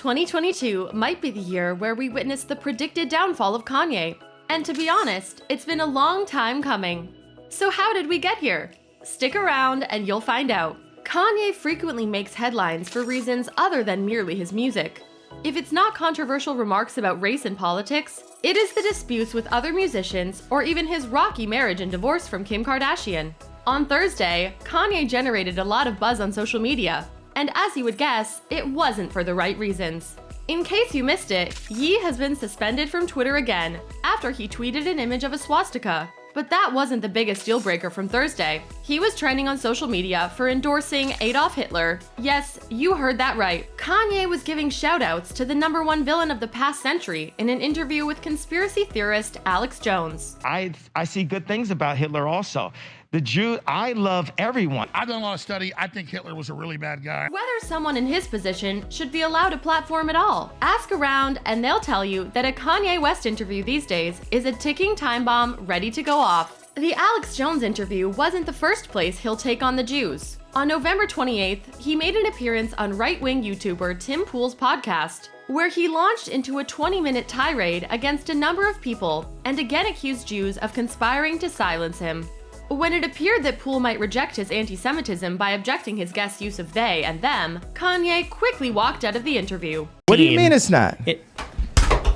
2022 might be the year where we witness the predicted downfall of Kanye. And to be honest, it's been a long time coming. So how did we get here? Stick around and you'll find out. Kanye frequently makes headlines for reasons other than merely his music. If it's not controversial remarks about race and politics, it is the disputes with other musicians or even his rocky marriage and divorce from Kim Kardashian. On Thursday, Kanye generated a lot of buzz on social media, and as you would guess, it wasn't for the right reasons. In case you missed it, Ye has been suspended from Twitter again after he tweeted an image of a swastika. But that wasn't the biggest deal breaker from Thursday. He was trending on social media for endorsing Adolf Hitler. Yes, you heard that right. Kanye was giving shoutouts to the #1 villain of the past century in an interview with conspiracy theorist Alex Jones. I see good things about Hitler also. The Jew, I love everyone. I've done a lot of study. I think Hitler was a really bad guy. Whether someone in his position should be allowed a platform at all. Ask around and they'll tell you that a Kanye West interview these days is a ticking time bomb ready to go off. The Alex Jones interview wasn't the first place he'll take on the Jews. On November 28th, he made an appearance on right-wing YouTuber Tim Pool's podcast, where he launched into a 20-minute tirade against a number of people and again accused Jews of conspiring to silence him. When it appeared that Poole might reject his anti-Semitism by objecting his guests' use of they and them, Kanye quickly walked out of the interview. What do you mean it's not? Are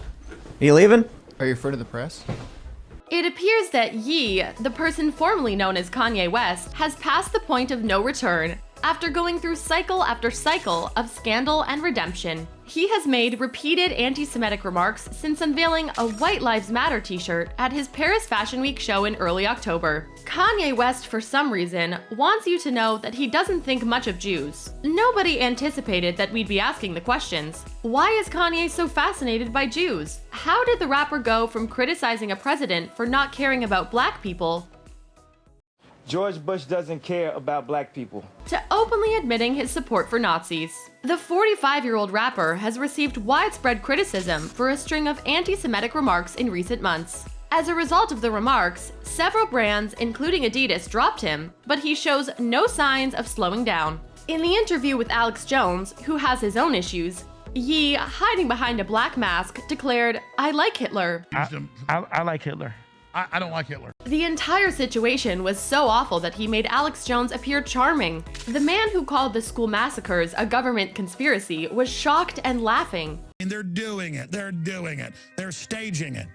you leaving? Are you afraid of the press? It appears that Ye, the person formerly known as Kanye West, has passed the point of no return after going through cycle after cycle of scandal and redemption. He has made repeated anti-Semitic remarks since unveiling a White Lives Matter t-shirt at his Paris Fashion Week show in early October. Kanye West, for some reason, wants you to know that he doesn't think much of Jews. Nobody anticipated that we'd be asking the questions. Why is Kanye so fascinated by Jews? How did the rapper go from criticizing a president for not caring about black people George Bush doesn't care about black people to openly admitting his support for Nazis? The 45-year-old rapper has received widespread criticism for a string of anti-Semitic remarks in recent months. As a result of the remarks, several brands, including Adidas, dropped him, but he shows no signs of slowing down. In the interview with Alex Jones, who has his own issues, Ye, hiding behind a black mask, declared, "I like Hitler." I like Hitler. I don't like Hitler. The entire situation was so awful that he made Alex Jones appear charming. The man who called the school massacres a government conspiracy was shocked and laughing. And they're doing it. They're doing it. They're staging it.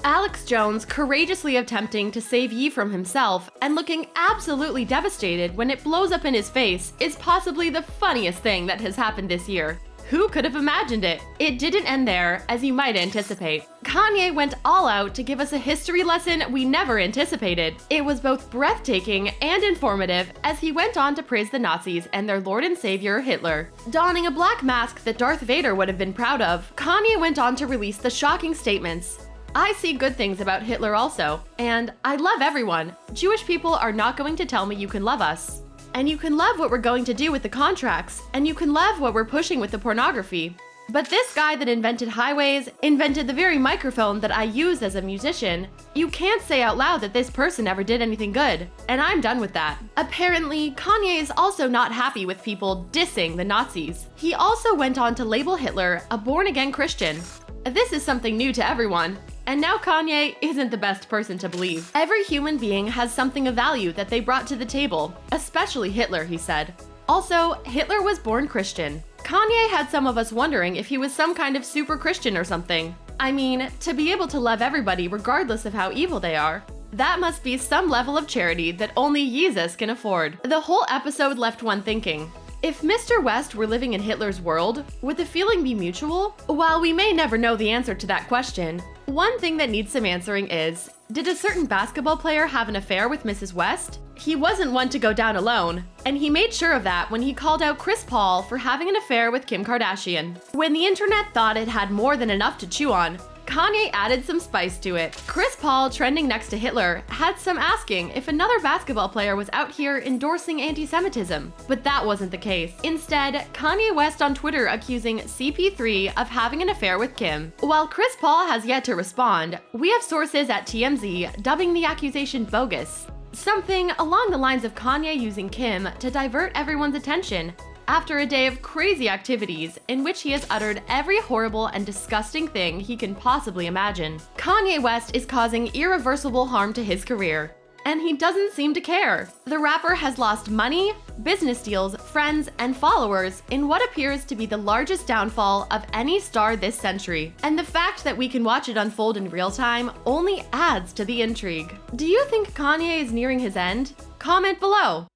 Alex Jones courageously attempting to save Ye from himself and looking absolutely devastated when it blows up in his face is possibly the funniest thing that has happened this year. Who could have imagined it? It didn't end there, as you might anticipate. Kanye went all out to give us a history lesson we never anticipated. It was both breathtaking and informative as he went on to praise the Nazis and their Lord and Savior, Hitler. Donning a black mask that Darth Vader would have been proud of, Kanye went on to release the shocking statements. "I see good things about Hitler also, and I love everyone. Jewish people are not going to tell me you can love us. And you can love what we're going to do with the contracts, and you can love what we're pushing with the pornography. But this guy that invented highways, invented the very microphone that I use as a musician, you can't say out loud that this person ever did anything good, and I'm done with that." Apparently, Kanye is also not happy with people dissing the Nazis. He also went on to label Hitler a born-again Christian. This is something new to everyone. And now Kanye isn't the best person to believe. Every human being has something of value that they brought to the table, especially Hitler, he said. Also, Hitler was born Christian. Kanye had some of us wondering if he was some kind of super Christian or something. I mean, to be able to love everybody regardless of how evil they are, that must be some level of charity that only Jesus can afford. The whole episode left one thinking. If Mr. West were living in Hitler's world, would the feeling be mutual? While we may never know the answer to that question, one thing that needs some answering is, did a certain basketball player have an affair with Mrs. West? He wasn't one to go down alone, and he made sure of that when he called out Chris Paul for having an affair with Kim Kardashian. When the internet thought it had more than enough to chew on, Kanye added some spice to it. Chris Paul, trending next to Hitler, had some asking if another basketball player was out here endorsing anti-Semitism, but that wasn't the case. Instead, Kanye West on Twitter accusing CP3 of having an affair with Kim. While Chris Paul has yet to respond, we have sources at TMZ dubbing the accusation bogus. Something along the lines of Kanye using Kim to divert everyone's attention after a day of crazy activities in which he has uttered every horrible and disgusting thing he can possibly imagine. Kanye West is causing irreversible harm to his career, and he doesn't seem to care. The rapper has lost money, business deals, friends, and followers in what appears to be the largest downfall of any star this century. And the fact that we can watch it unfold in real time only adds to the intrigue. Do you think Kanye is nearing his end? Comment below.